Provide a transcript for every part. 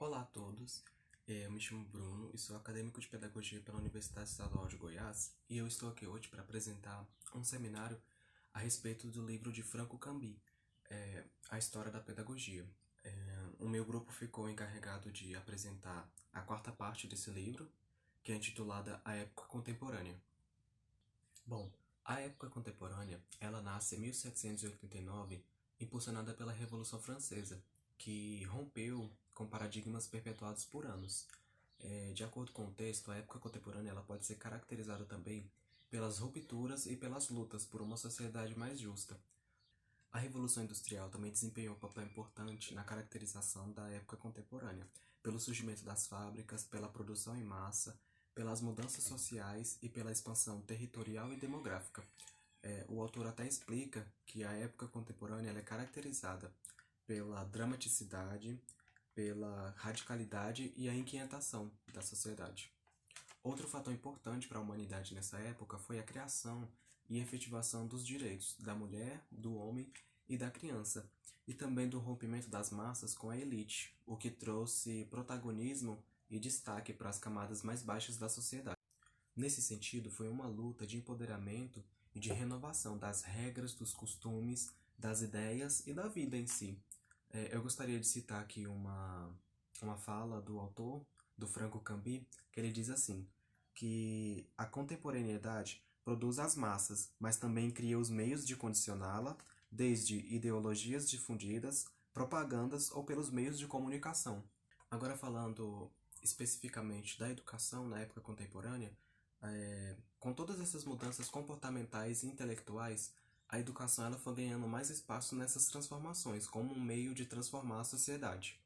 Olá a todos, eu me chamo Bruno e sou acadêmico de Pedagogia pela Universidade Estadual de Goiás e eu estou aqui hoje para apresentar um seminário a respeito do livro de Franco Cambi, A História da Pedagogia. O meu grupo ficou encarregado de apresentar a quarta parte desse livro, que é intitulada A Época Contemporânea. Bom, a época contemporânea, ela nasce em 1789, impulsionada pela Revolução Francesa, que rompeu com paradigmas perpetuados por anos. De acordo com o texto, a época contemporânea ela pode ser caracterizada também pelas rupturas e pelas lutas por uma sociedade mais justa. A Revolução Industrial também desempenhou um papel importante na caracterização da época contemporânea, pelo surgimento das fábricas, pela produção em massa, pelas mudanças sociais e pela expansão territorial e demográfica. O autor até explica que a época contemporânea ela é caracterizada pela dramaticidade, pela radicalidade e a inquietação da sociedade. Outro fator importante para a humanidade nessa época foi a criação e efetivação dos direitos da mulher, do homem e da criança, e também do rompimento das massas com a elite, o que trouxe protagonismo e destaque para as camadas mais baixas da sociedade. Nesse sentido, foi uma luta de empoderamento e de renovação das regras, dos costumes, das ideias e da vida em si. Eu gostaria de citar aqui uma fala do autor, do Franco Cambi, que ele diz assim, que a contemporaneidade produz as massas, mas também cria os meios de condicioná-la, desde ideologias difundidas, propagandas ou pelos meios de comunicação. Agora falando especificamente da educação na época contemporânea, com todas essas mudanças comportamentais e intelectuais, a educação ela foi ganhando mais espaço nessas transformações, como um meio de transformar a sociedade.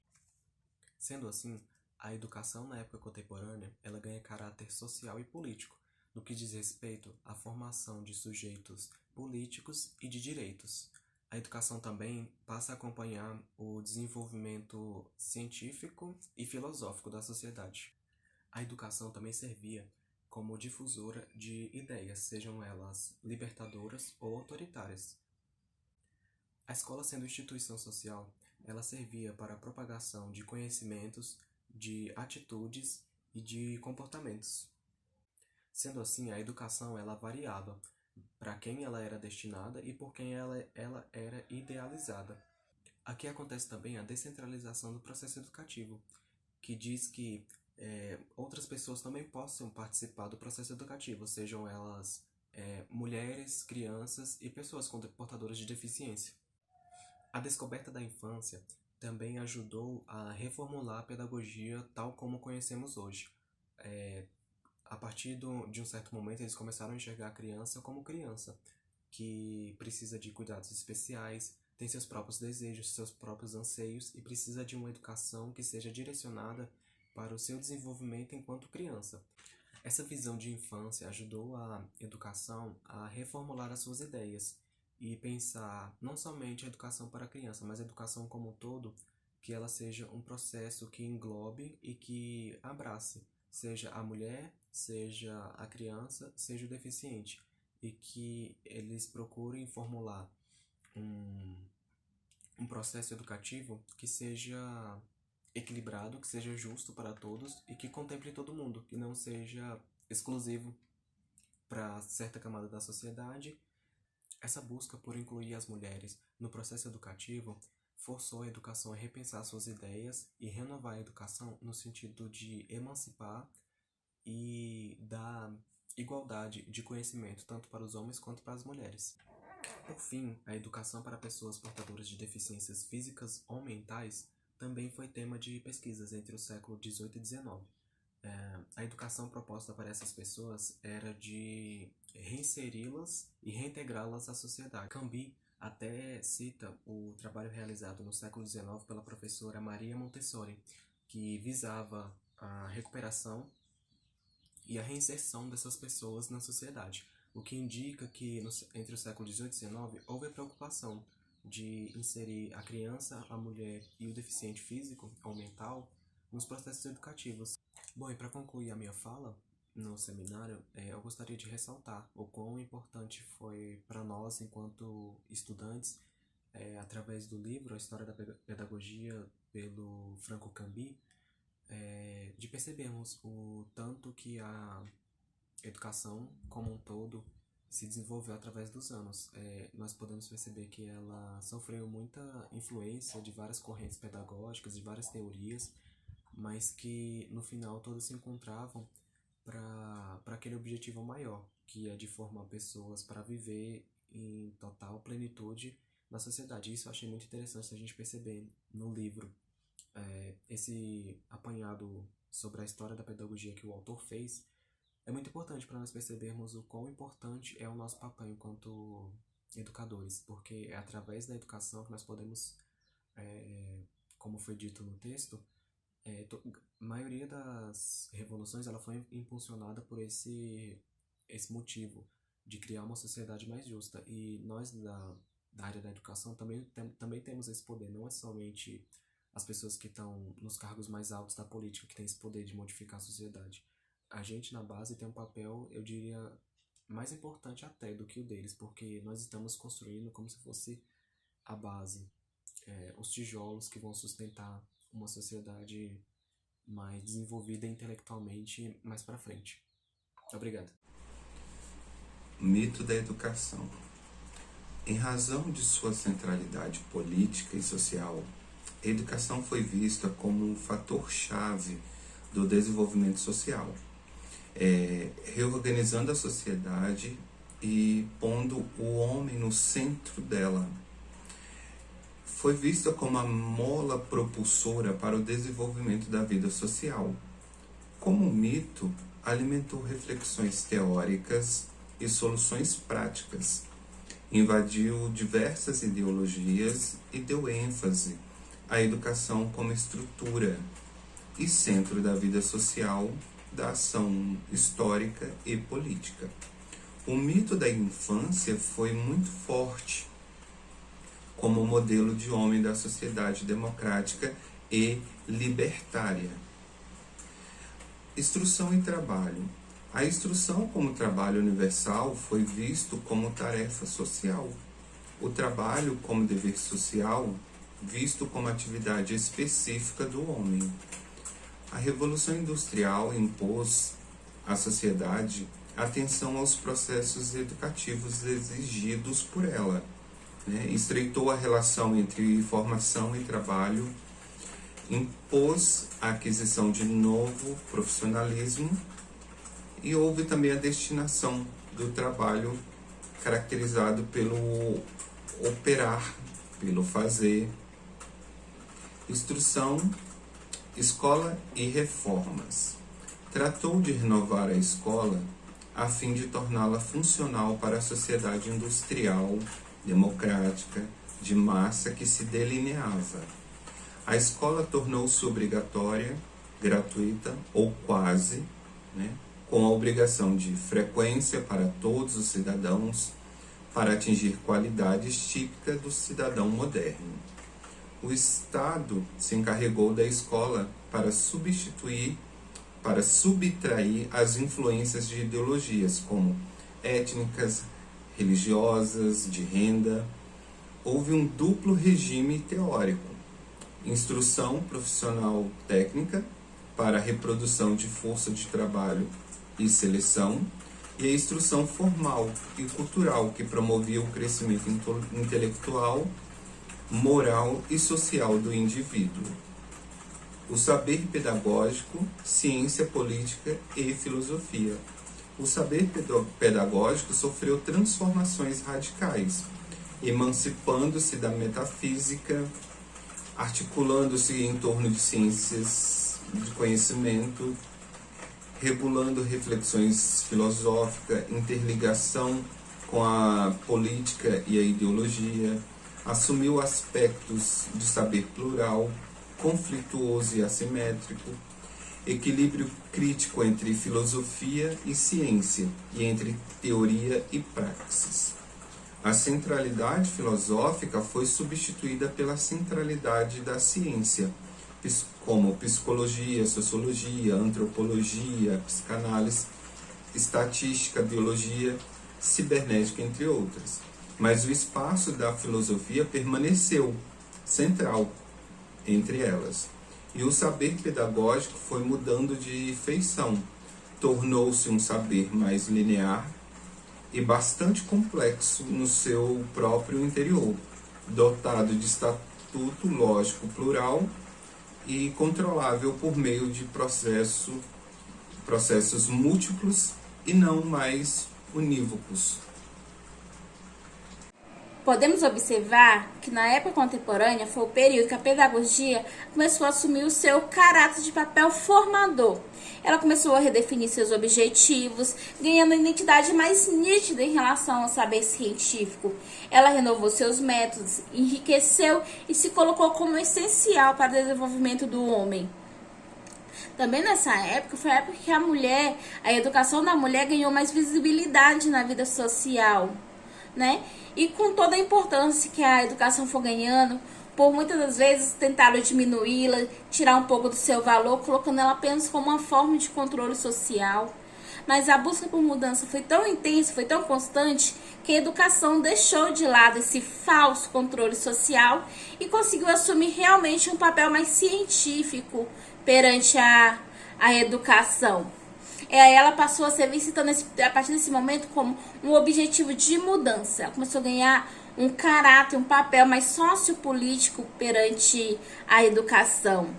Sendo assim, a educação na época contemporânea ela ganha caráter social e político, no que diz respeito à formação de sujeitos políticos e de direitos. A educação também passa a acompanhar o desenvolvimento científico e filosófico da sociedade. A educação também servia como difusora de ideias, sejam elas libertadoras ou autoritárias. A escola, sendo instituição social, ela servia para a propagação de conhecimentos, de atitudes e de comportamentos. Sendo assim, a educação ela variava para quem ela era destinada e por quem ela era idealizada. Aqui acontece também a descentralização do processo educativo, que diz que outras pessoas também possam participar do processo educativo, sejam elas mulheres, crianças e pessoas portadoras de deficiência. A descoberta da infância também ajudou a reformular a pedagogia tal como conhecemos hoje. A partir de um certo momento, eles começaram a enxergar a criança, que precisa de cuidados especiais, tem seus próprios desejos, seus próprios anseios e precisa de uma educação que seja direcionada para o seu desenvolvimento enquanto criança. Essa visão de infância ajudou a educação a reformular as suas ideias e pensar não somente a educação para a criança, mas a educação como um todo, que ela seja um processo que englobe e que abrace, seja a mulher, seja a criança, seja o deficiente, e que eles procurem formular um, um processo educativo que seja equilibrado, que seja justo para todos e que contemple todo mundo, que não seja exclusivo para certa camada da sociedade. Essa busca por incluir as mulheres no processo educativo forçou a educação a repensar suas ideias e renovar a educação no sentido de emancipar e dar igualdade de conhecimento tanto para os homens quanto para as mulheres. Por fim, a educação para pessoas portadoras de deficiências físicas ou mentais também foi tema de pesquisas entre o século XVIII e XIX. A educação proposta para essas pessoas era de reinseri-las e reintegrá-las à sociedade. Cambi até cita o trabalho realizado no século XIX pela professora Maria Montessori, que visava a recuperação e a reinserção dessas pessoas na sociedade, o que indica que entre o século XVIII e XIX houve a preocupação de inserir a criança, a mulher e o deficiente físico ou mental nos processos educativos. Bom, e para concluir a minha fala no seminário, eu gostaria de ressaltar o quão importante foi para nós, enquanto estudantes, através do livro A História da Pedagogia, pelo Franco Cambi, de percebermos o tanto que a educação como um todo se desenvolveu através dos anos. Nós podemos perceber que ela sofreu muita influência de várias correntes pedagógicas, de várias teorias, mas que no final todas se encontravam para aquele objetivo maior, que é de formar pessoas para viver em total plenitude na sociedade. Isso eu achei muito interessante a gente perceber no livro. Esse apanhado sobre a história da pedagogia que o autor fez é muito importante para nós percebermos o quão importante é o nosso papel enquanto educadores, porque é através da educação que nós podemos, como foi dito no texto, a maioria das revoluções ela foi impulsionada por esse motivo de criar uma sociedade mais justa. E nós da área da educação também temos esse poder, não é somente as pessoas que estão nos cargos mais altos da política que têm esse poder de modificar a sociedade. A gente na base tem um papel, eu diria, mais importante até do que o deles, porque nós estamos construindo como se fosse a base, os tijolos que vão sustentar uma sociedade mais desenvolvida intelectualmente mais para frente. Obrigado. Mito da educação. Em razão de sua centralidade política e social, a educação foi vista como um fator-chave do desenvolvimento social, reorganizando a sociedade e pondo o homem no centro dela. Foi vista como a mola propulsora para o desenvolvimento da vida social. Como mito, alimentou reflexões teóricas e soluções práticas, invadiu diversas ideologias e deu ênfase à educação como estrutura e centro da vida social, da ação histórica e política. O mito da infância foi muito forte como modelo de homem da sociedade democrática e libertária. Instrução e trabalho. A instrução como trabalho universal foi visto como tarefa social. O trabalho como dever social, visto como atividade específica do homem. A Revolução Industrial impôs à sociedade atenção aos processos educativos exigidos por ela, estreitou a relação entre formação e trabalho, impôs a aquisição de novo profissionalismo e houve também a destinação do trabalho caracterizado pelo operar, pelo fazer. Instrução, escola e reformas. Tratou de renovar a escola a fim de torná-la funcional para a sociedade industrial, democrática, de massa que se delineava. A escola tornou-se obrigatória, gratuita ou quase, com a obrigação de frequência para todos os cidadãos, para atingir qualidades típicas do cidadão moderno. O Estado se encarregou da escola para subtrair as influências de ideologias como étnicas, religiosas, de renda. Houve um duplo regime teórico: instrução profissional técnica para a reprodução de força de trabalho e seleção, e a instrução formal e cultural que promovia o crescimento intelectual, moral e social do indivíduo. O saber pedagógico, ciência política e filosofia. O saber pedagógico sofreu transformações radicais, emancipando-se da metafísica, articulando-se em torno de ciências de conhecimento, regulando reflexões filosóficas, interligação com a política e a ideologia, assumiu aspectos de saber plural, conflituoso e assimétrico, equilíbrio crítico entre filosofia e ciência, e entre teoria e praxis. A centralidade filosófica foi substituída pela centralidade da ciência, como psicologia, sociologia, antropologia, psicanálise, estatística, biologia, cibernética, entre outras. Mas o espaço da filosofia permaneceu central entre elas. E o saber pedagógico foi mudando de feição, tornou-se um saber mais linear e bastante complexo no seu próprio interior, dotado de estatuto lógico plural e controlável por meio de processos múltiplos e não mais unívocos. Podemos observar que na época contemporânea foi o período que a pedagogia começou a assumir o seu caráter de papel formador. Ela começou a redefinir seus objetivos, ganhando uma identidade mais nítida em relação ao saber científico. Ela renovou seus métodos, enriqueceu e se colocou como essencial para o desenvolvimento do homem. Também nessa época, foi a época que a educação da mulher ganhou mais visibilidade na vida social, né? E com toda a importância que a educação for ganhando, por muitas das vezes tentaram diminuí-la, tirar um pouco do seu valor, colocando ela apenas como uma forma de controle social. Mas a busca por mudança foi tão intensa, foi tão constante, que a educação deixou de lado esse falso controle social e conseguiu assumir realmente um papel mais científico perante a educação. Ela passou a ser vista a partir desse momento como um objetivo de mudança. Ela começou a ganhar um caráter, um papel mais sociopolítico perante a educação.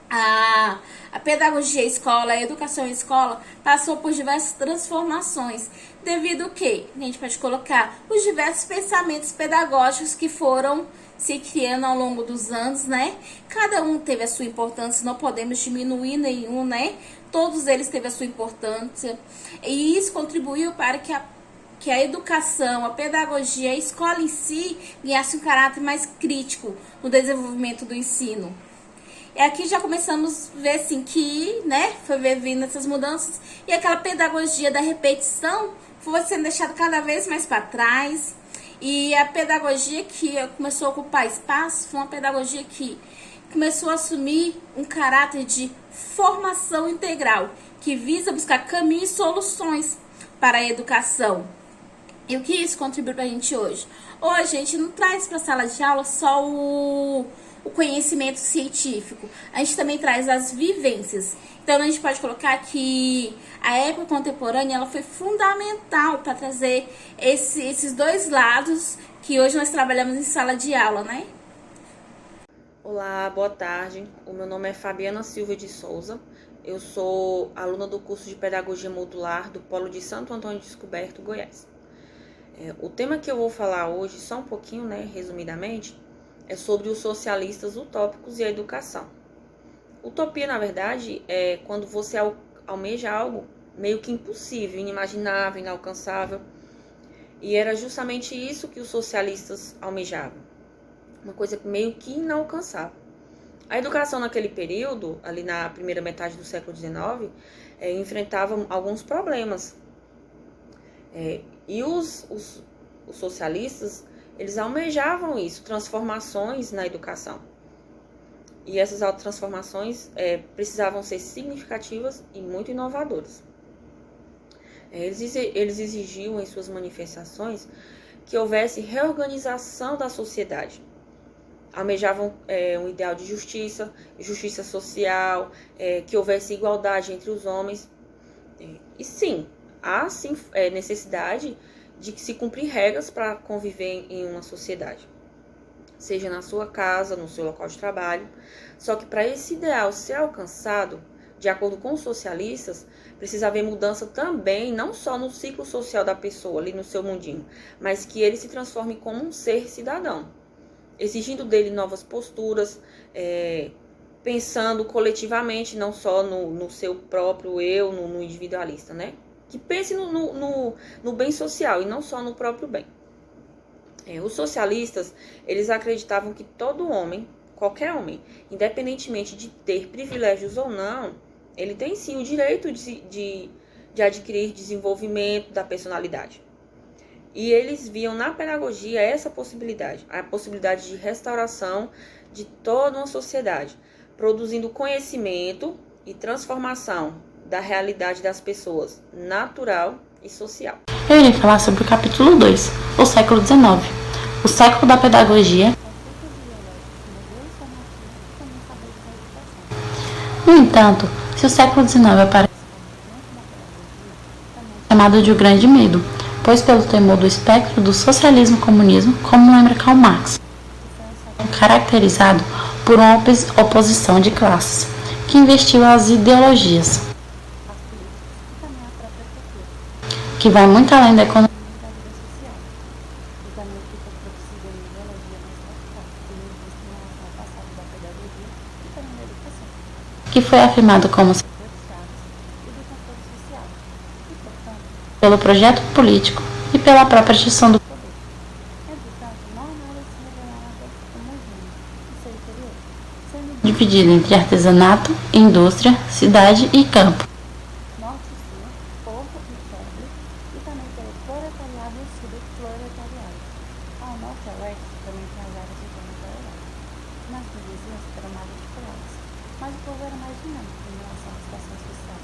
A pedagogia escola, a educação escola passou por diversas transformações, devido ao que? A gente pode colocar os diversos pensamentos pedagógicos que foram se criando ao longo dos anos, né? Cada um teve a sua importância, não podemos diminuir nenhum, né? Todos eles teve a sua importância, e isso contribuiu para que a educação, a pedagogia, a escola em si ganhasse um caráter mais crítico no desenvolvimento do ensino. E aqui já começamos a ver assim que, né, foi vindo essas mudanças, e aquela pedagogia da repetição foi sendo deixada cada vez mais para trás. E a pedagogia que começou a ocupar espaço foi uma pedagogia que começou a assumir um caráter de formação integral, que visa buscar caminhos e soluções para a educação. E o que isso contribui para a gente hoje? Hoje a gente não traz para a sala de aula só o conhecimento científico, a gente também traz as vivências. Então a gente pode colocar que a época contemporânea ela foi fundamental para trazer esses dois lados que hoje nós trabalhamos em sala de aula, né? Olá, boa tarde. O meu nome é Fabiana Silva de Souza. Eu sou aluna do curso de Pedagogia Modular do Polo de Santo Antônio Descoberto, Goiás. O tema que eu vou falar hoje, só um pouquinho, né, resumidamente, é sobre os socialistas utópicos e a educação. Utopia, na verdade, é quando você almeja algo meio que impossível, inimaginável, inalcançável. E era justamente isso que os socialistas almejavam. Uma coisa meio que inalcançável. A educação naquele período, ali na primeira metade do século XIX, enfrentava alguns problemas. E os socialistas, eles almejavam isso, transformações na educação. E essas transformações precisavam ser significativas e muito inovadoras. Eles exigiam em suas manifestações que houvesse reorganização da sociedade. Almejavam um ideal de justiça social, que houvesse igualdade entre os homens. E sim, há sim necessidade de se cumprir regras para conviver em uma sociedade, seja na sua casa, no seu local de trabalho. Só que para esse ideal ser alcançado, de acordo com os socialistas, precisa haver mudança também, não só no ciclo social da pessoa, ali no seu mundinho, mas que ele se transforme como um ser cidadão, exigindo dele novas posturas, pensando coletivamente, não só no seu próprio eu, no individualista, né? Que pense no bem social e não só no próprio bem. Os socialistas, eles acreditavam que todo homem, qualquer homem, independentemente de ter privilégios ou não, ele tem sim o direito de adquirir desenvolvimento da personalidade. E eles viam na pedagogia essa possibilidade, a possibilidade de restauração de toda uma sociedade, produzindo conhecimento e transformação da realidade das pessoas, natural e social. Eu irei falar sobre o capítulo 2, o século XIX, o século da pedagogia. No entanto, se o século XIX aparece chamado de o Grande Medo, pois pelo temor do espectro do socialismo-comunismo, como lembra Karl Marx, caracterizado por uma oposição de classes, que investiu as ideologias, que vai muito além da economia e da vida social, e também fica produzida em ideologia mais radical, que não existe em relação ao passado da pedagogia e também da educação, que foi afirmado como setor-chave e do controle social, e, portanto, pelo projeto político e pela própria gestão do poder. Entretanto, não há nada se revelado homogêneo no seu interior, sendo dividido entre artesanato, indústria, cidade e campo, norte e sul, povo e pobre, e também pelo proletariado e subproletariado. Ao norte e ao oeste também tem as áreas urbanas da Europa. Nas vizinhas eram mais articuladas, mas o povo era mais dinâmico em relação à situação social,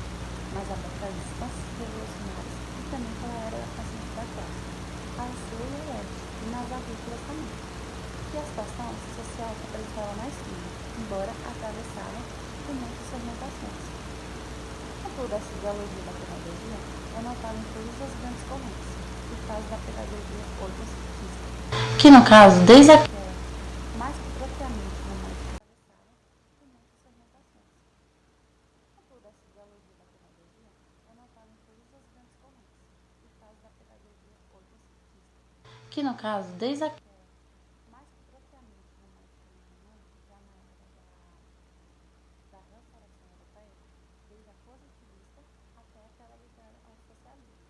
mais aberto às instâncias revolucionárias e também pela era da consciência da classe, ao sul e ao oeste, e nas agrícolas também. E a situação social se apresentava mais fina, embora atravessada por muitas fermentações. Contudo, essa ideologia da pedagogia é notável em todas as grandes correntes, e faz da pedagogia outra cientista, que no caso, desde a mais que propriamente romântica, atravessada por muitas fermentações. Contudo, essa ideologia da pedagogia é notável em todas as grandes correntes, e faz da pedagogia outra cientista, que no caso, desde a mais que propriamente romântica e humana, já na era da restauração europeia, desde a positivista até aquela ligada ao socialismo.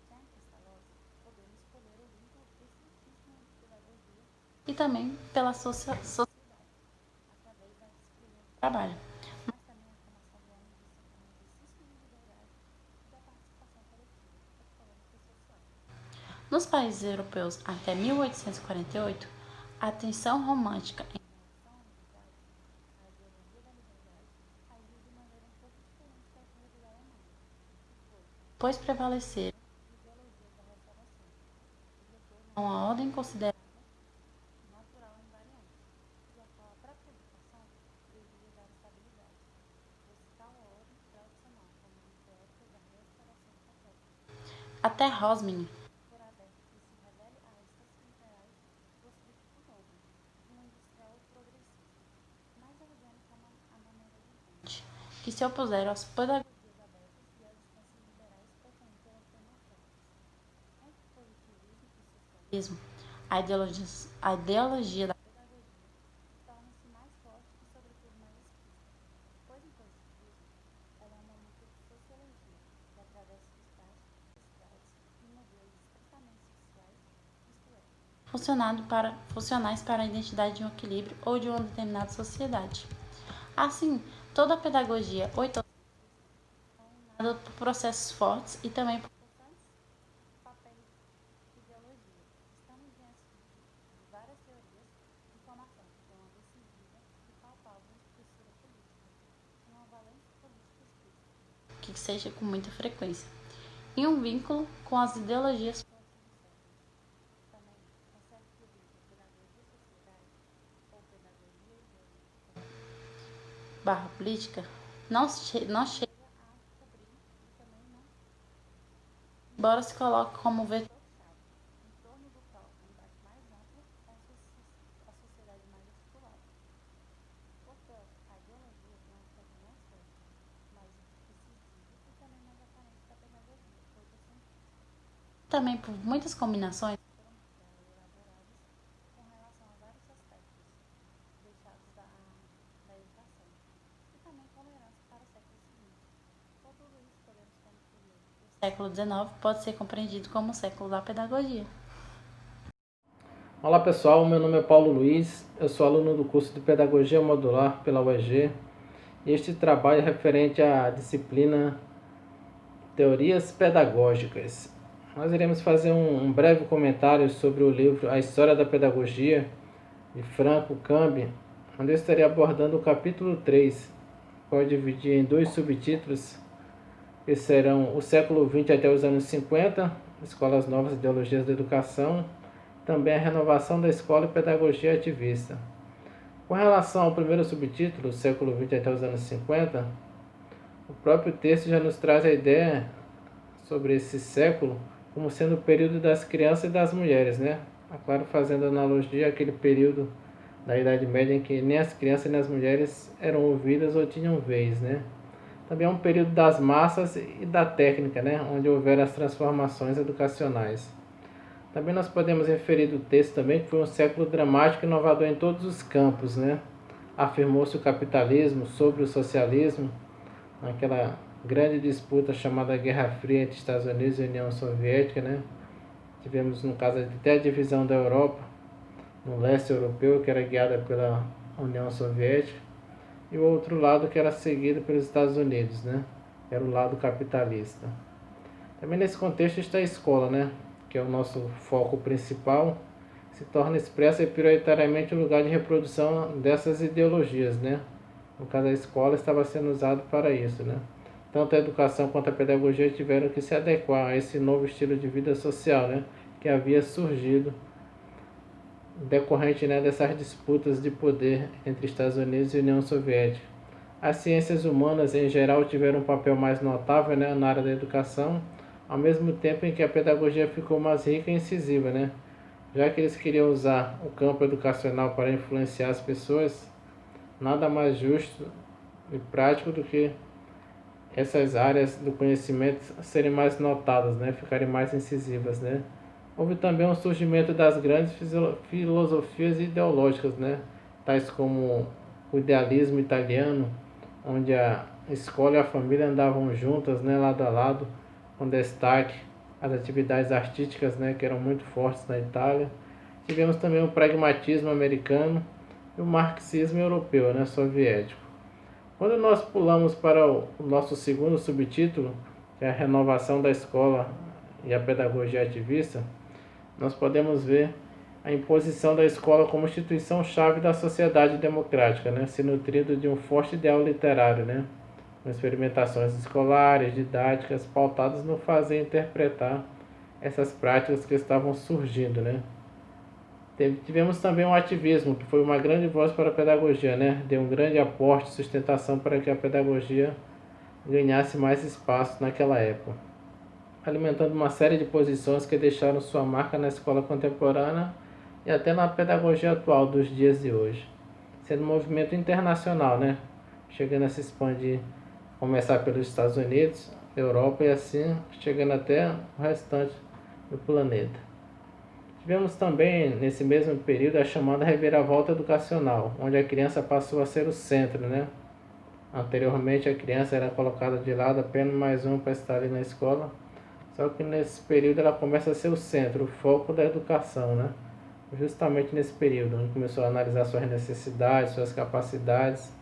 Já em Pestalozzi, podemos escolher o vínculo estreitíssimo entre pedagogia e também pela sociedade, através da disciplina do trabalho, mas também a formação do homem vista como um exercício de liberdade e da participação coletiva, econômica e social. Nos países europeus até 1848, a tensão romântica em relação à liberdade, a ideologia da liberdade, agiu de maneira um pouco diferente da ocorrida da Alemanha, pois prevaleceram ideologias da restauração, de retorno a uma ordem considerada natural e invariante, e a qual a própria educação deveria dar estabilidade, pois tal ordem tradicional, como nos teóricos da restauração católica. Até Hosmer por aberto que se revele a instâncias liberais do crítico novo, um industrial progressista, mais orgânico à maneira de Kant, que se opuseram às pedagogias abertas e às instâncias liberais pretendendo pelas democráticas. Entre positivismo e socialismo, a ideologia da pedagogia torna-se mais forte e, sobretudo, mais explícita, pois no positivismo ela é uma música de sociologia que atravessa os estágios, necessidades e modelos estritamente sociais, isto é, funcionais para a identidade de um equilíbrio ou de uma determinada sociedade. Assim, toda a pedagogia oitocentista é iluminada por processos fortes e também por constantes papéis de ideologia. Estamos diante de várias teorias de formação que têm uma decisiva e palpável estrutura política, uma valência política explícita, que seja com muita frequência, e um vínculo com as ideologias fortes do século. Também consegue que o vínculo pedagogia-sociedade ou pedagogia barra política não chega a cobrir e também não, embora se coloque como vetor-chave, em torno do qual o embate mais amplo é a sociedade mais articulada. Portanto, a ideologia tem um aspecto mais forte, mais decisivo e também mais aparente da pedagogia oitocentista. Também por muitas combinações foram elaboradas com relação a vários aspectos deixados da educação e também com herança para o século seguinte. Com tudo isso, podemos concluir que o século XIX pode ser compreendido como o século da pedagogia. Olá pessoal, meu nome é Paulo Luiz, eu sou aluno do curso de Pedagogia Modular pela UEG e este trabalho é referente à disciplina Teorias Pedagógicas. Nós iremos fazer um breve comentário sobre o livro A História da Pedagogia, de Franco Cambi, onde eu estarei abordando o capítulo 3, pode dividir em dois subtítulos, que serão o século XX até os anos 50, Escolas Novas e Ideologias da Educação, também a renovação da escola e pedagogia ativista. Com relação ao primeiro subtítulo, século XX até os anos 50, o próprio texto já nos traz a ideia sobre esse século como sendo o período das crianças e das mulheres, né? Claro, fazendo analogia àquele período da Idade Média em que nem as crianças nem as mulheres eram ouvidas ou tinham vez, né? Também é um período das massas e da técnica, né? Onde houveram as transformações educacionais. Também nós podemos referir do texto também que foi um século dramático e inovador em todos os campos, né? Afirmou-se o capitalismo sobre o socialismo, naquela grande disputa chamada Guerra Fria entre Estados Unidos e União Soviética, né? Tivemos, no caso, até a divisão da Europa, no leste europeu, que era guiada pela União Soviética, e o outro lado que era seguido pelos Estados Unidos, né? Era o lado capitalista. Também nesse contexto está a escola, né? Que é o nosso foco principal, se torna expressa e prioritariamente o lugar de reprodução dessas ideologias, né? No caso, a escola estava sendo usada para isso, né? Tanto a educação quanto a pedagogia tiveram que se adequar a esse novo estilo de vida social, né? Que havia surgido decorrente, né, dessas disputas de poder entre Estados Unidos e União Soviética. As ciências humanas, em geral, tiveram um papel mais notável, né, na área da educação, ao mesmo tempo em que a pedagogia ficou mais rica e incisiva, né? Já que eles queriam usar o campo educacional para influenciar as pessoas, nada mais justo e prático do que essas áreas do conhecimento serem mais notadas, né? Ficarem mais incisivas, né? Houve também um surgimento das grandes filosofias ideológicas, né? Tais como o idealismo italiano, onde a escola e a família andavam juntas, né? Lado a lado, com destaque às atividades artísticas, né? Que eram muito fortes na Itália. Tivemos também o pragmatismo americano e o marxismo europeu, né? Soviético. Quando nós pulamos para o nosso segundo subtítulo, que é a renovação da escola e a pedagogia ativista, nós podemos ver a imposição da escola como instituição-chave da sociedade democrática, né? Se nutrindo de um forte ideal literário, né? Com experimentações escolares, didáticas, pautadas no fazer interpretar essas práticas que estavam surgindo, né? Tivemos também o ativismo, que foi uma grande voz para a pedagogia, né? Deu um grande aporte e sustentação para que a pedagogia ganhasse mais espaço naquela época, alimentando uma série de posições que deixaram sua marca na escola contemporânea e até na pedagogia atual dos dias de hoje, sendo um movimento internacional, né? Chegando a se expandir, começar pelos Estados Unidos, Europa e assim chegando até o restante do planeta. Tivemos também, nesse mesmo período, a chamada reviravolta educacional, onde a criança passou a ser o centro, né? Anteriormente, a criança era colocada de lado, apenas mais um para estar ali na escola. Só que nesse período ela começa a ser o centro, o foco da educação, né? Justamente nesse período, onde começou a analisar suas necessidades, suas capacidades,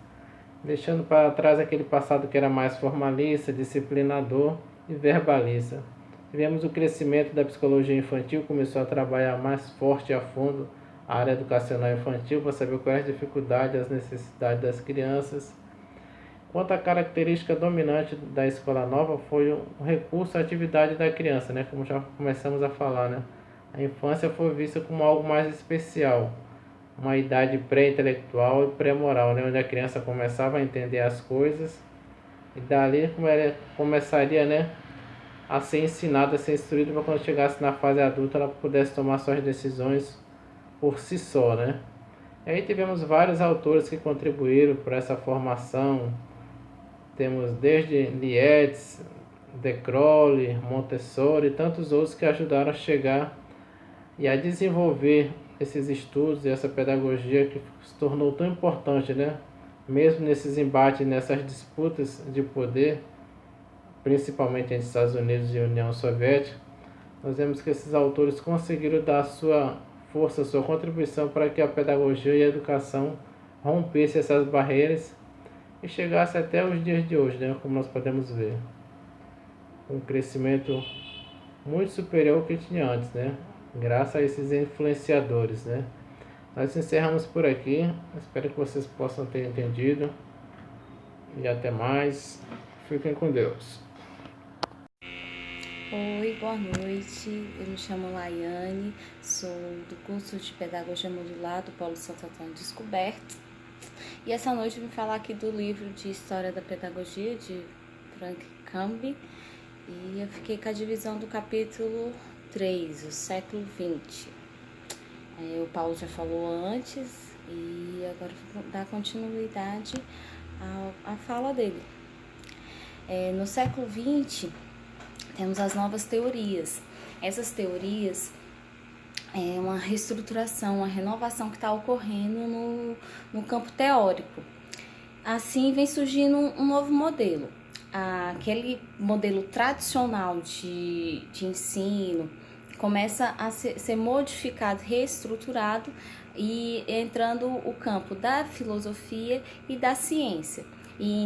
deixando para trás aquele passado que era mais formalista, disciplinador e verbalista. Tivemos o crescimento da psicologia infantil, começou a trabalhar mais forte e a fundo a área educacional infantil para saber quais as dificuldades, as necessidades das crianças. Quanto à característica dominante da escola nova foi o recurso à atividade da criança, né? Como já começamos a falar, né? A infância foi vista como algo mais especial, uma idade pré-intelectual e pré-moral, né? Onde a criança começava a entender as coisas e dali começaria, né, a ser ensinada, a ser instruída para quando chegasse na fase adulta ela pudesse tomar suas decisões por si só, né? E aí tivemos vários autores que contribuíram para essa formação. Temos desde Lietz, De Crowley, Montessori e tantos outros que ajudaram a chegar e a desenvolver esses estudos e essa pedagogia que se tornou tão importante, né? Mesmo nesses embates, nessas disputas de poder, principalmente entre Estados Unidos e União Soviética, nós vemos que esses autores conseguiram dar sua força, sua contribuição para que a pedagogia e a educação rompessem essas barreiras e chegasse até os dias de hoje, né? Como nós podemos ver, um crescimento muito superior ao que tinha antes, né? Graças a esses influenciadores, né? Nós encerramos por aqui, espero que vocês possam ter entendido e até mais, fiquem com Deus. Oi, boa noite. Eu me chamo Laiane, sou do curso de Pedagogia Modular do Polo Santo Antônio Descoberto E essa noite eu vim falar aqui do livro de História da Pedagogia, de Frank Camby, e eu fiquei com a divisão do capítulo 3, o século XX. O Paulo já falou antes, e agora eu vou dar continuidade à fala dele. No século XX, temos as novas teorias. Essas teorias é uma reestruturação, uma renovação que está ocorrendo no campo teórico. Assim vem surgindo um novo modelo. Aquele modelo tradicional de ensino começa a ser modificado, reestruturado, e entrando o campo da filosofia e da ciência. E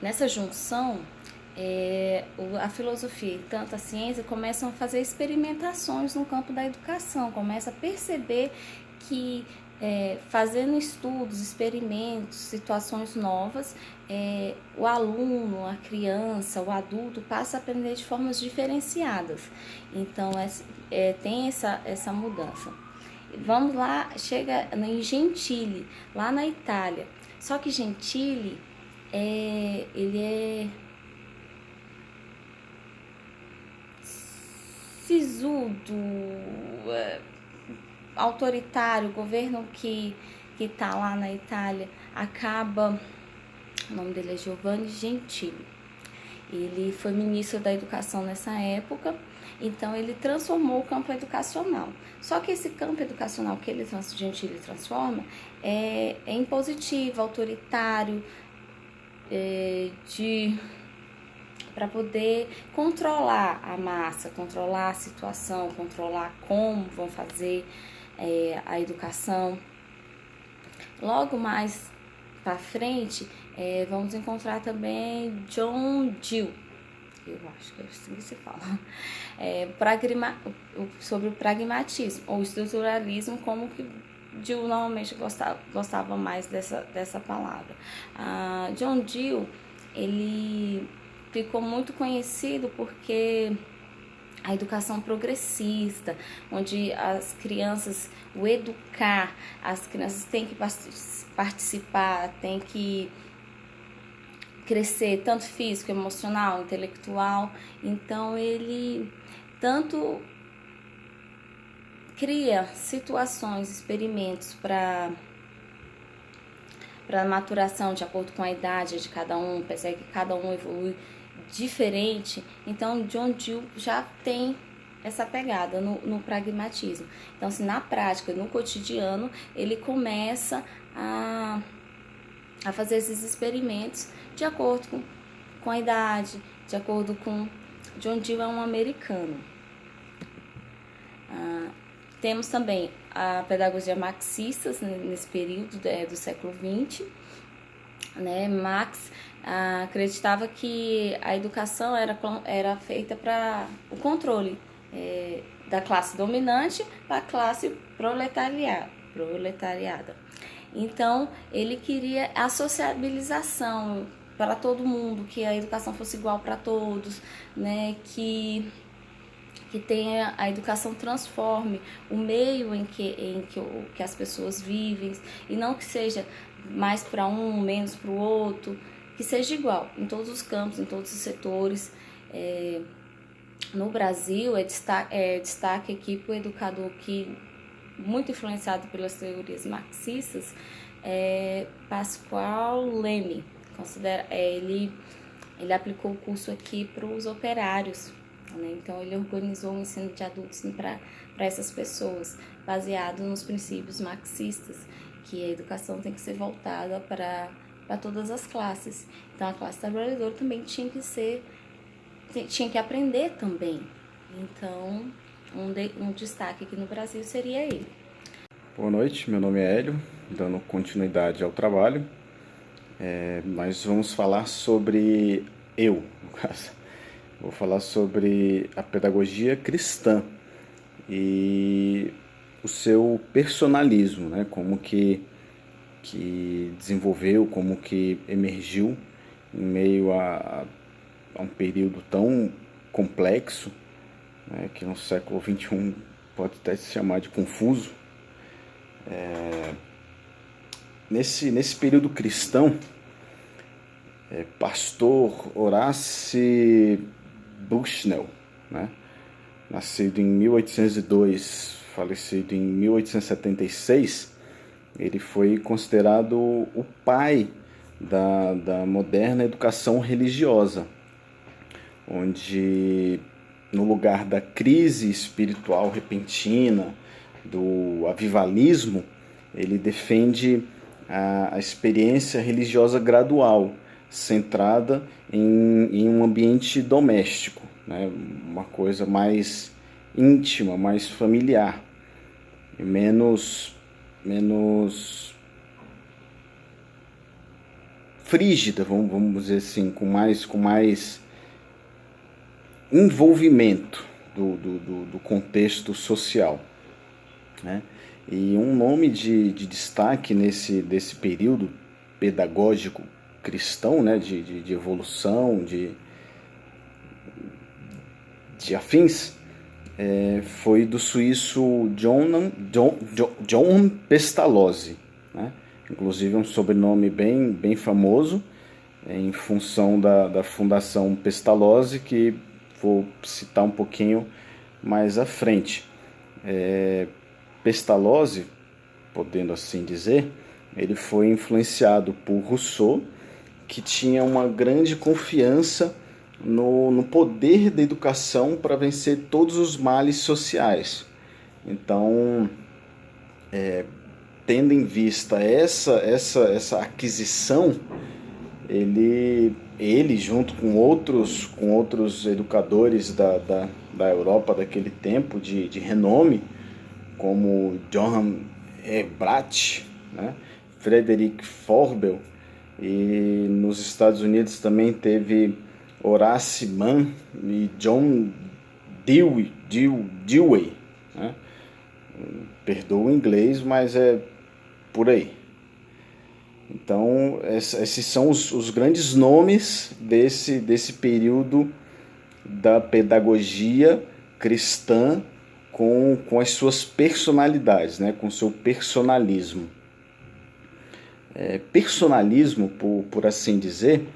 nessa junção, a filosofia e tanto a ciência começam a fazer experimentações no campo da educação, começa a perceber que fazendo estudos, experimentos, situações novas, o aluno, a criança, o adulto passa a aprender de formas diferenciadas. Então tem essa mudança. Vamos lá, chega em Gentile, lá na Itália. Só que Gentile, ele é sisudo, autoritário. O governo que está lá na Itália o nome dele é Giovanni Gentile. Ele foi ministro da educação nessa época, então ele transformou o campo educacional. Só que esse campo educacional que Gentile transforma é impositivo, autoritário, para poder controlar a massa, controlar a situação, controlar como vão fazer a educação. Logo mais para frente, vamos encontrar também John Dewey, eu acho que é assim que se fala, sobre o pragmatismo ou estruturalismo, como que Dewey normalmente gostava mais dessa palavra. John Dewey, ele ficou muito conhecido porque a educação progressista, onde as crianças, o educar, as crianças têm que participar, têm que crescer, tanto físico, emocional, intelectual. Então ele tanto cria situações, experimentos para maturação de acordo com a idade de cada um, percebe que cada um evolui diferente. Então John Dewey já tem essa pegada no pragmatismo. Então, assim, na prática, no cotidiano, ele começa a fazer esses experimentos de acordo com a idade, de acordo com... John Dewey é um americano. Temos também a pedagogia marxista nesse período do século XX. Marx acreditava que a educação era feita para o controle da classe dominante para a classe proletariada. Então, ele queria a sociabilização para todo mundo, que a educação fosse igual para todos, que a educação transforme o meio em que as pessoas vivem, e não que seja mais para um, menos para o outro, que seja igual em todos os campos, em todos os setores. No Brasil, destaque aqui para o educador que, muito influenciado pelas teorias marxistas, Pascoal Leme. Ele aplicou o curso aqui para os operários, então ele organizou um ensino de adultos para essas pessoas, baseado nos princípios marxistas, que a educação tem que ser voltada para todas as classes. Então a classe trabalhadora também tinha que aprender também. Então um destaque aqui no Brasil seria ele. Boa noite, meu nome é Hélio, dando continuidade ao trabalho. Nós vamos falar sobre no caso. Vou falar sobre a pedagogia cristã e o seu personalismo, como que desenvolveu, como que emergiu em meio a um período tão complexo, que no século XXI pode até se chamar de confuso. Nesse período cristão, pastor Horace Bushnell, né, nascido em 1802, falecido em 1876, ele foi considerado o pai da moderna educação religiosa, onde no lugar da crise espiritual repentina, do avivalismo, ele defende a experiência religiosa gradual, centrada em um ambiente doméstico, né? Uma coisa mais íntima, mais familiar, e menos frígida, vamos dizer assim, com mais envolvimento do contexto social, né? E um nome de destaque desse período pedagógico cristão, né, de evolução, de afins, foi do suíço John Pestalozzi, né? Inclusive um sobrenome bem famoso, em função da Fundação Pestalozzi, que vou citar um pouquinho mais à frente. Pestalozzi, podendo assim dizer, ele foi influenciado por Rousseau, que tinha uma grande confiança no poder da educação para vencer todos os males sociais. Então, tendo em vista essa aquisição, ele junto com outros educadores da Europa daquele tempo de renome, como Johann Brach, né, Frederick Froebel, e nos Estados Unidos também teve Horace Mann e John Dewey, né? Perdoa o inglês, mas é por aí. Então, esses são os grandes nomes desse período da pedagogia cristã com as suas personalidades, né? Com o seu personalismo. Personalismo, por assim dizer,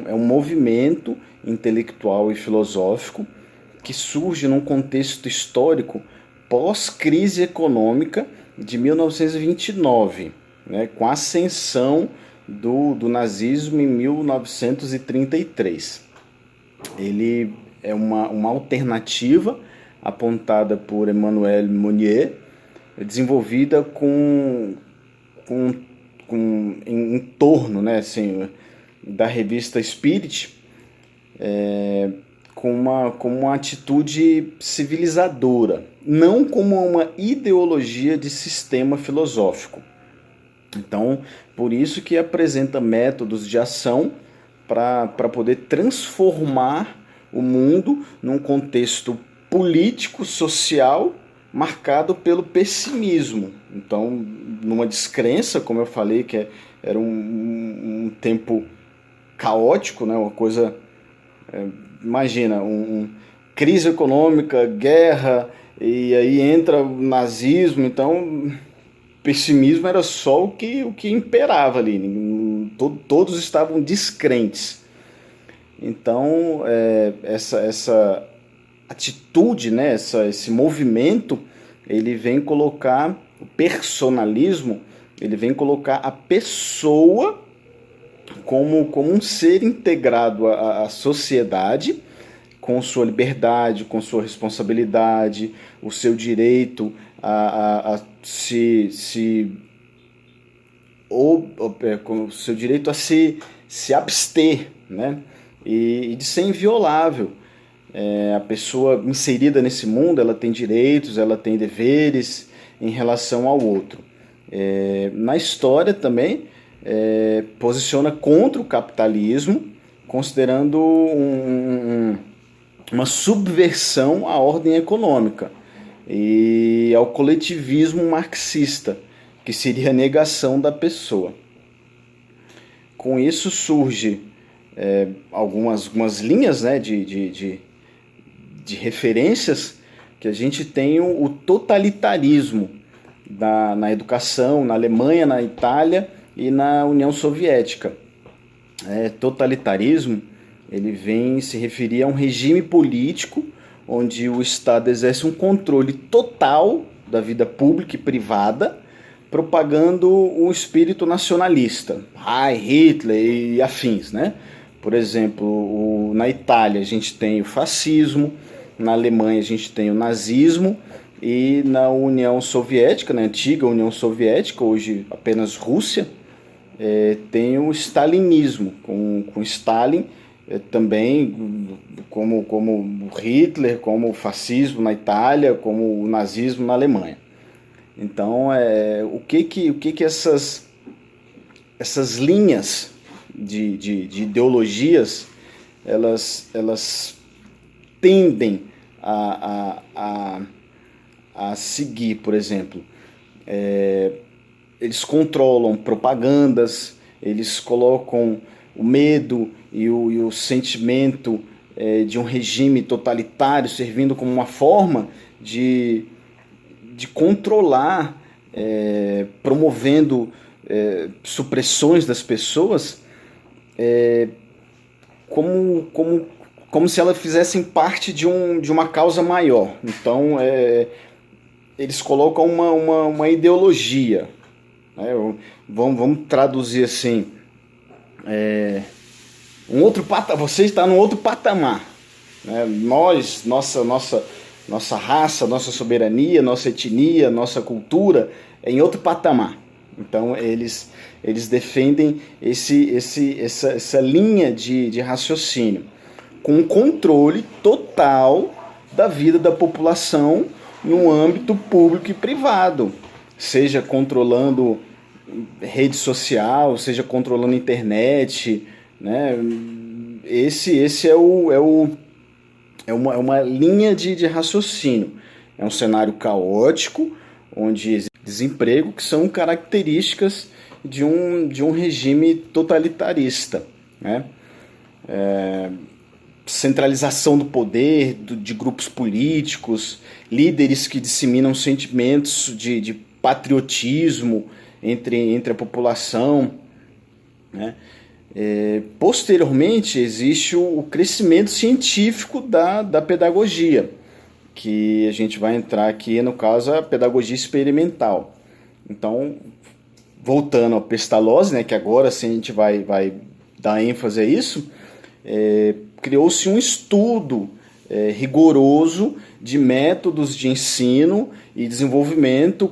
é um movimento intelectual e filosófico que surge num contexto histórico pós-crise econômica de 1929, né, com a ascensão do nazismo em 1933. Ele é uma alternativa apontada por Emmanuel Mounier, desenvolvida em torno, né, assim, da revista Spirit, com uma atitude civilizadora, não como uma ideologia de sistema filosófico. Então, por isso que apresenta métodos de ação para poder transformar o mundo num contexto político, social, marcado pelo pessimismo. Então, numa descrença, como eu falei, que era um tempo caótico, né? Uma coisa... imagina, crise econômica, guerra, e aí entra o nazismo. Então, pessimismo era só o que imperava ali. Todos estavam descrentes. Então, essa atitude, né, esse movimento, ele vem colocar o personalismo, ele vem colocar a pessoa como um ser integrado à sociedade, com sua liberdade, com sua responsabilidade, o seu direito com o seu direito a se abster, né? E de ser inviolável. A pessoa inserida nesse mundo, ela tem direitos, ela tem deveres em relação ao outro. Na história também, posiciona contra o capitalismo, considerando uma subversão à ordem econômica e ao coletivismo marxista, que seria a negação da pessoa. Com isso surge algumas linhas, né, de referências que a gente tem o totalitarismo na educação, na Alemanha, na Itália e na União Soviética. Totalitarismo, ele vem se referir a um regime político onde o Estado exerce um controle total da vida pública e privada, propagando um espírito nacionalista, Hitler e afins, né? Por exemplo, na Itália a gente tem o fascismo, na Alemanha a gente tem o nazismo, e na União Soviética, na antiga União Soviética, hoje apenas Rússia, tem o stalinismo, com Stalin também, como Hitler, como o fascismo na Itália, como o nazismo na Alemanha. Então, o que essas linhas de ideologias elas tendem a seguir? Por exemplo, eles controlam propagandas, eles colocam o medo e o sentimento de um regime totalitário servindo como uma forma de controlar, promovendo supressões das pessoas, como se elas fizessem parte de uma causa maior. Então, eles colocam uma ideologia, né? Vamos traduzir assim, você está num outro patamar, né? Nossa raça, nossa soberania, nossa etnia, nossa cultura é em outro patamar. Então eles defendem essa linha de raciocínio com controle total da vida da população no âmbito público e privado, seja controlando rede social, seja controlando internet, né? Esse é uma linha de raciocínio. É um cenário caótico, onde existe desemprego, que são características de um regime totalitarista, né? Centralização do poder, de grupos políticos, líderes que disseminam sentimentos de patriotismo entre a população, né? Posteriormente, existe o crescimento científico da pedagogia, que a gente vai entrar aqui, no caso, a pedagogia experimental. Então, voltando ao Pestalozzi, né, que agora sim a gente vai dar ênfase a isso, criou-se um estudo rigoroso de métodos de ensino e desenvolvimento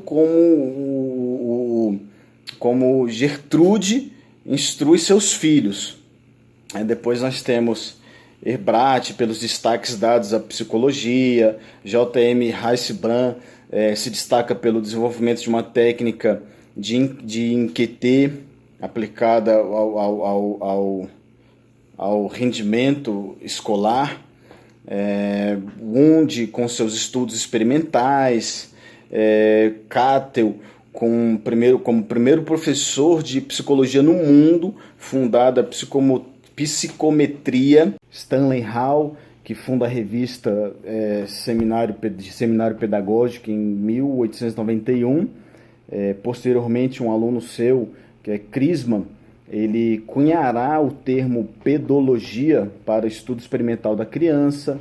como Gertrude instrui seus filhos. Depois nós temos Herbrat, pelos destaques dados à psicologia. J.M. Heissbrand se destaca pelo desenvolvimento de uma técnica de enquete aplicada ao rendimento escolar. Wundt com seus estudos experimentais, Cattell como primeiro professor de psicologia no mundo, fundada a psicometria, Stanley Hall, que funda a revista Seminário Pedagógico em 1891. Posteriormente, um aluno seu, que é Crisman, ele cunhará o termo pedologia para estudo experimental da criança.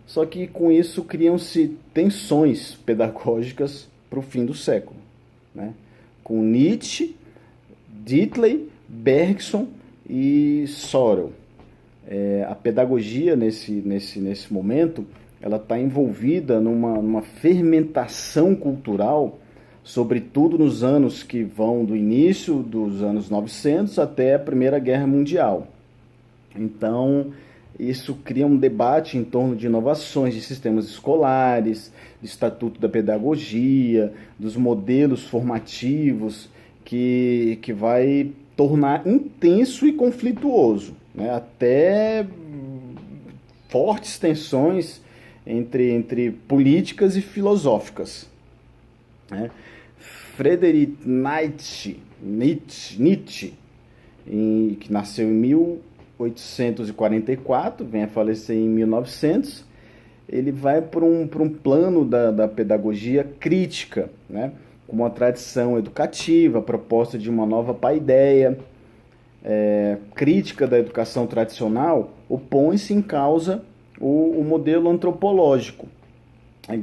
Só que com isso criam-se tensões pedagógicas para o fim do século, né? Com Nietzsche, Ditley, Bergson e Sorel. A pedagogia nesse momento ela está envolvida numa fermentação cultural, sobretudo nos anos que vão do início dos anos 900 até a Primeira Guerra Mundial. Então, isso cria um debate em torno de inovações de sistemas escolares, do Estatuto da Pedagogia, dos modelos formativos, que vai tornar intenso e conflituoso, né? Até fortes tensões entre políticas e filosóficas, né? Friedrich Nietzsche, que nasceu em 1844, vem a falecer em 1900, ele vai para um plano da pedagogia crítica, né? Como a tradição educativa, a proposta de uma nova paideia, crítica da educação tradicional, opõe-se em causa o modelo antropológico,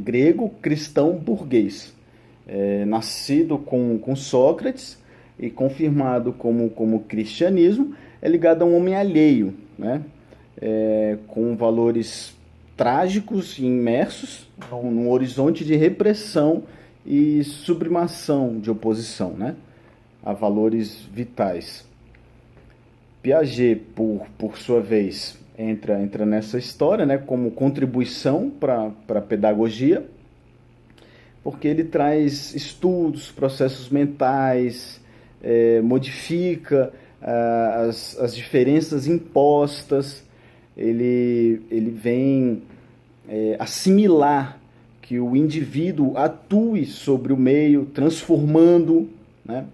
grego, cristão, burguês, nascido com Sócrates e confirmado como cristianismo, é ligado a um homem alheio, né? Com valores trágicos e imersos num horizonte de repressão e sublimação de oposição, né? A valores vitais. Piaget, por sua vez, entra nessa história, né, como contribuição para a pedagogia, porque ele traz estudos, processos mentais, modifica as diferenças impostas, ele vem assimilar que o indivíduo atue sobre o meio, transformando, né?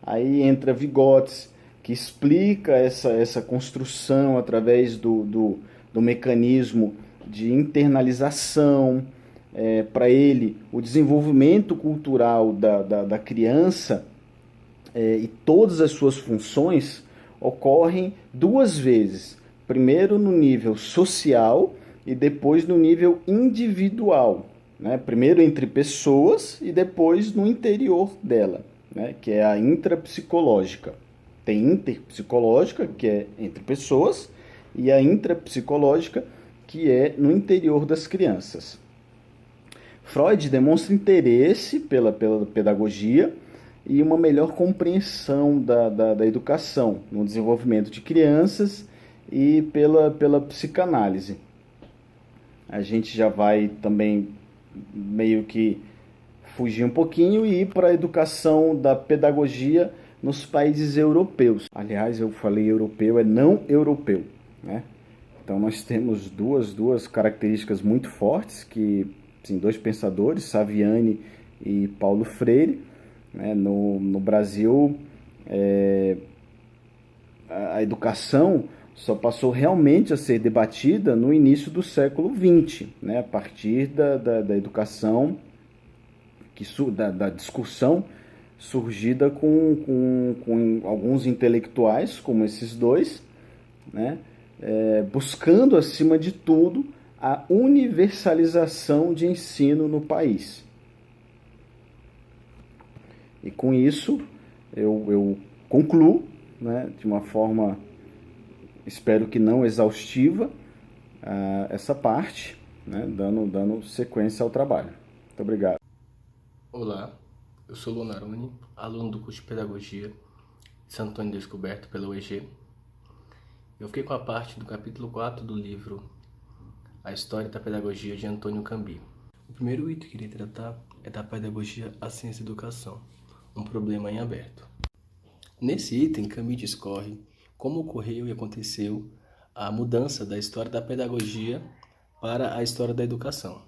Aí entra Vygotsky, que explica essa construção através do mecanismo de internalização. Para ele, o desenvolvimento cultural da criança e todas as suas funções ocorrem duas vezes. Primeiro no nível social e depois no nível individual, né? Primeiro entre pessoas e depois no interior dela, né? Que é a intrapsicológica. Tem interpsicológica, que é entre pessoas, e a intrapsicológica, que é no interior das crianças. Freud demonstra interesse pela pedagogia e uma melhor compreensão da educação no desenvolvimento de crianças e pela psicanálise. A gente já vai também meio que fugir um pouquinho e ir para a educação da pedagogia nos países europeus. Aliás, eu falei europeu, é não europeu, né? Então nós temos duas características muito fortes, que sim, dois pensadores, Saviani e Paulo Freire, né? No Brasil, a educação só passou realmente a ser debatida no início do século XX, né? A partir da educação, da discussão surgida com alguns intelectuais, como esses dois, né? Buscando, acima de tudo, a universalização de ensino no país. E com isso, eu concluo, né, de uma forma, espero que não exaustiva, essa parte, né, dando sequência ao trabalho. Muito obrigado. Olá, eu sou Luan Aroni, aluno do curso de Pedagogia de Santo Antônio Descoberto pela UEG. Eu fiquei com a parte do capítulo 4 do livro A História da Pedagogia, de Antônio Cambi. O primeiro item que eu queria tratar é da pedagogia à ciência e educação, um problema em aberto. Nesse item, Cambi discorre como ocorreu e aconteceu a mudança da história da pedagogia para a história da educação.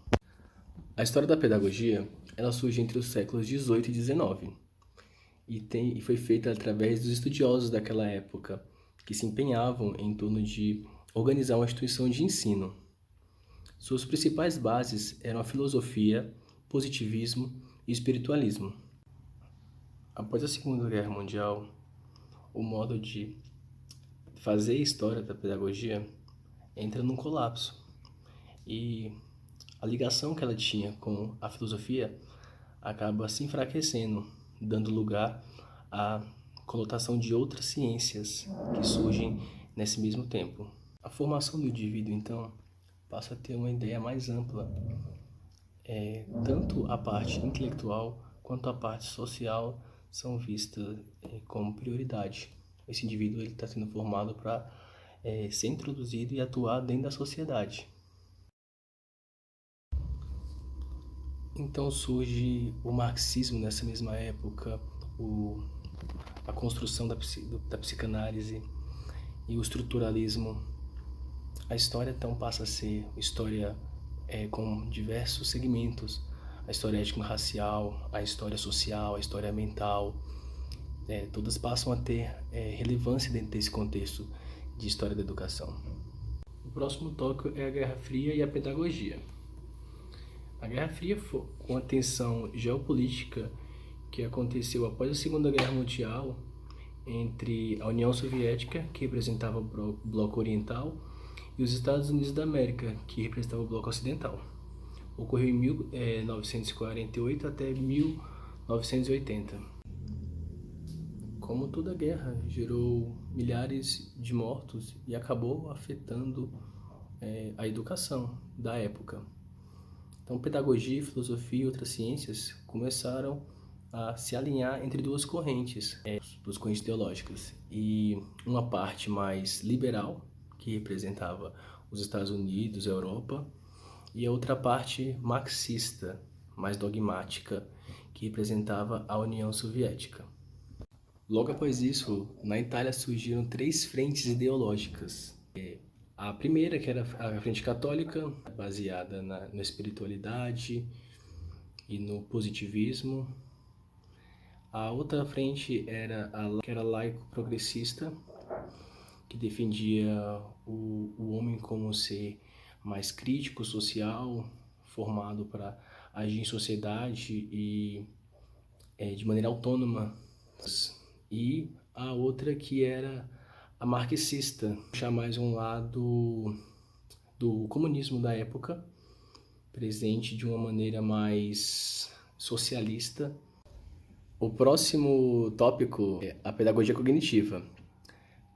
A história da pedagogia, ela surge entre os séculos XVIII e XIX e foi feita através dos estudiosos daquela época, que se empenhavam em torno de organizar uma instituição de ensino. Suas principais bases eram a filosofia, positivismo e espiritualismo. Após a Segunda Guerra Mundial, o modo de fazer a história da pedagogia entra num colapso e a ligação que ela tinha com a filosofia acaba se enfraquecendo, dando lugar à conotação de outras ciências que surgem nesse mesmo tempo. A formação do indivíduo, então, passa a ter uma ideia mais ampla. Tanto a parte intelectual quanto a parte social são vistas como prioridade. Esse indivíduo está sendo formado para ser introduzido e atuar dentro da sociedade. Então surge o marxismo nessa mesma época, a construção da psicanálise e o estruturalismo. A história então passa a ser história com diversos segmentos: a história étnico-racial, a história social, a história mental. Todas passam a ter relevância dentro desse contexto de história da educação. O próximo tópico é a Guerra Fria e a pedagogia. A Guerra Fria, com a tensão geopolítica que aconteceu após a Segunda Guerra Mundial entre a União Soviética, que representava o Bloco Oriental, e os Estados Unidos da América, que representava o Bloco Ocidental. Ocorreu em 1948 até 1980. Como toda guerra, gerou milhares de mortos e acabou afetando a educação da época. Então, pedagogia, filosofia e outras ciências começaram a se alinhar entre duas correntes ideológicas. E uma parte mais liberal, que representava os Estados Unidos, a Europa, e a outra parte marxista, mais dogmática, que representava a União Soviética. Logo após isso, na Itália surgiram 3 frentes ideológicas. A primeira, que era a frente católica, baseada na espiritualidade e no positivismo. A outra frente que era laico-progressista, que defendia o homem como um ser mais crítico, social, formado para agir em sociedade e de maneira autônoma. E a outra que era a marxista, puxar mais um lado do comunismo da época, presente de uma maneira mais socialista. O próximo tópico é a pedagogia cognitiva,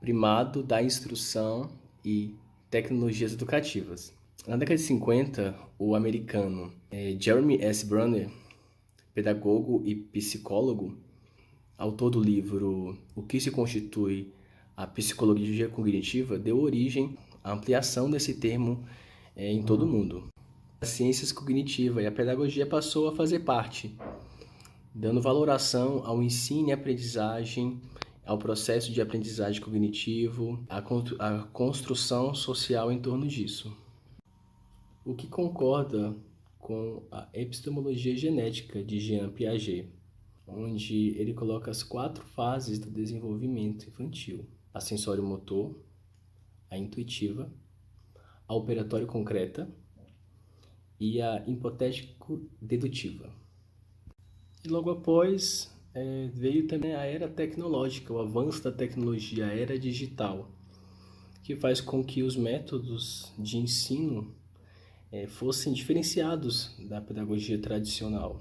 primado da instrução e tecnologias educativas. Na década de 50, o americano Jeremy S. Brunner, pedagogo e psicólogo, autor do livro O que se constitui a psicologia cognitiva, deu origem à ampliação desse termo em todo o mundo. As ciências cognitivas e a pedagogia passou a fazer parte, dando valoração ao ensino e aprendizagem, ao processo de aprendizagem cognitivo, à construção social em torno disso. O que concorda com a epistemologia genética de Jean Piaget, onde ele coloca as 4 fases do desenvolvimento infantil: a sensório-motor, a intuitiva, a operatório-concreta e a hipotético-dedutiva. E logo após veio também a era tecnológica, o avanço da tecnologia, a era digital, que faz com que os métodos de ensino fossem diferenciados da pedagogia tradicional.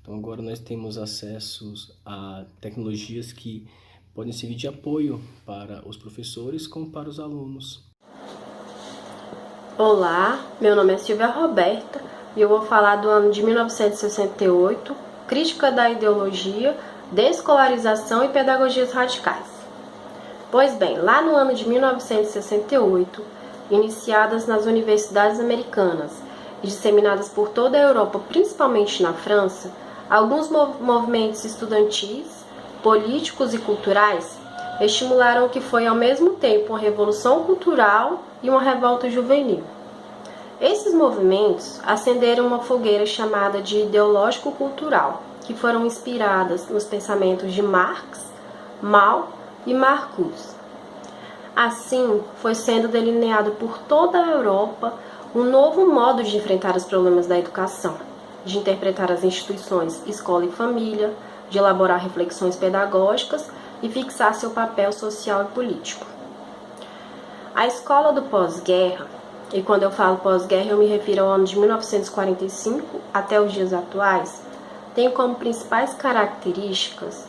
Então agora nós temos acesso a tecnologias que podem servir de apoio para os professores como para os alunos. Olá, meu nome é Silvia Roberta e eu vou falar do ano de 1968, Crítica da Ideologia, Descolarização e Pedagogias Radicais. Pois bem, lá no ano de 1968, iniciadas nas universidades americanas e disseminadas por toda a Europa, principalmente na França, alguns movimentos estudantis, políticos e culturais estimularam o que foi ao mesmo tempo uma revolução cultural e uma revolta juvenil. Esses movimentos acenderam uma fogueira chamada de ideológico-cultural, que foram inspiradas nos pensamentos de Marx, Mao e Marcuse. Assim, foi sendo delineado por toda a Europa um novo modo de enfrentar os problemas da educação, de interpretar as instituições escola e família, de elaborar reflexões pedagógicas e fixar seu papel social e político. A escola do pós-guerra, e quando eu falo pós-guerra eu me refiro ao ano de 1945 até os dias atuais, tem como principais características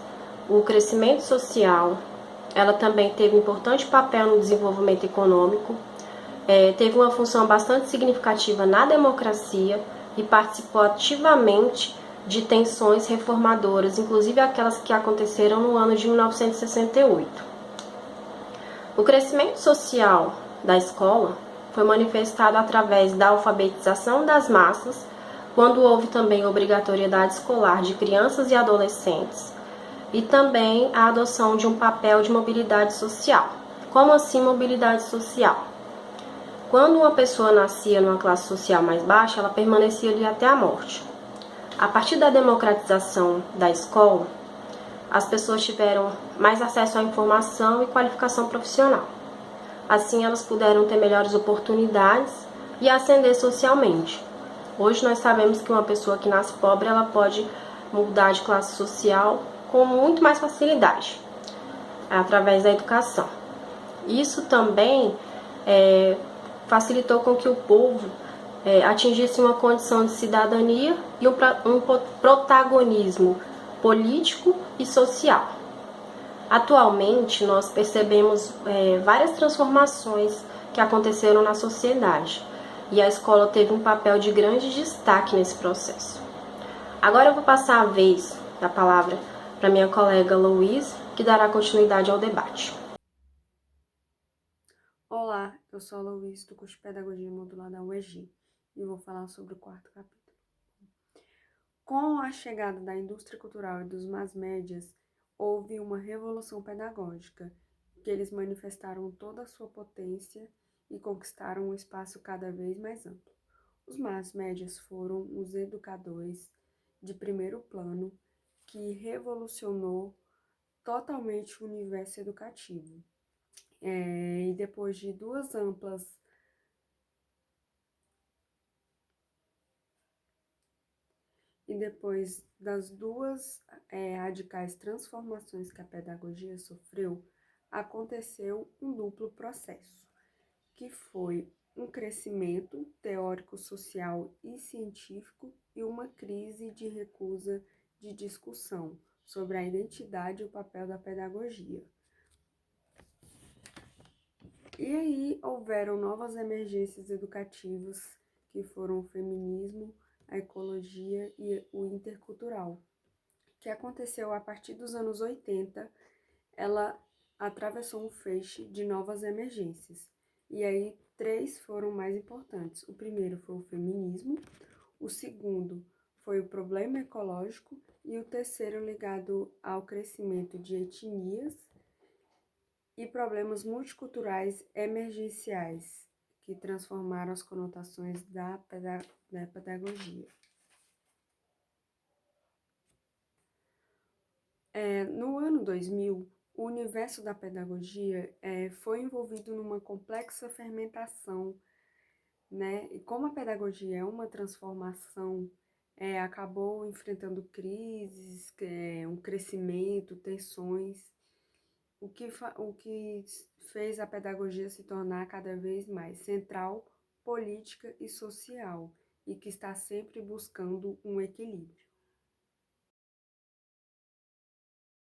o crescimento social. Ela também teve um importante papel no desenvolvimento econômico, teve uma função bastante significativa na democracia e participou ativamente de tensões reformadoras, inclusive aquelas que aconteceram no ano de 1968. O crescimento social da escola foi manifestado através da alfabetização das massas, quando houve também obrigatoriedade escolar de crianças e adolescentes, e também a adoção de um papel de mobilidade social. Como assim mobilidade social? Quando uma pessoa nascia numa classe social mais baixa, ela permanecia ali até a morte. A partir da democratização da escola, as pessoas tiveram mais acesso à informação e qualificação profissional. Assim, elas puderam ter melhores oportunidades e ascender socialmente. Hoje nós sabemos que uma pessoa que nasce pobre, ela pode mudar de classe social com muito mais facilidade, através da educação. Isso também facilitou com que o povo atingisse uma condição de cidadania e um protagonismo político e social. Atualmente, nós percebemos várias transformações que aconteceram na sociedade e a escola teve um papel de grande destaque nesse processo. Agora eu vou passar a vez da palavra para minha colega Louise, que dará continuidade ao debate. Olá, eu sou a Louise do curso de Pedagogia Modular da UEG e vou falar sobre o 4º capítulo. Com a chegada da indústria cultural e dos mass médias, houve uma revolução pedagógica, que eles manifestaram toda a sua potência e conquistaram um espaço cada vez mais amplo. Os mass médias foram os educadores de primeiro plano que revolucionou totalmente o universo educativo. E depois de duas amplas depois das duas radicais transformações que a pedagogia sofreu, aconteceu um duplo processo, que foi um crescimento teórico, social e científico e uma crise de recusa de discussão sobre a identidade e o papel da pedagogia. E aí houveram novas emergências educativas, que foram o feminismo, a ecologia e o intercultural, que aconteceu a partir dos anos 80, ela atravessou um feixe de novas emergências. E aí 3 foram mais importantes. O primeiro foi o feminismo, o segundo foi o problema ecológico e o terceiro ligado ao crescimento de etnias e problemas multiculturais emergenciais, que transformaram as conotações da pedagogia. No ano 2000, o universo da pedagogia foi envolvido numa complexa fermentação, né? E como a pedagogia é uma transformação, acabou enfrentando crises, um crescimento, tensões, o que fez a pedagogia se tornar cada vez mais central, política e social, e que está sempre buscando um equilíbrio.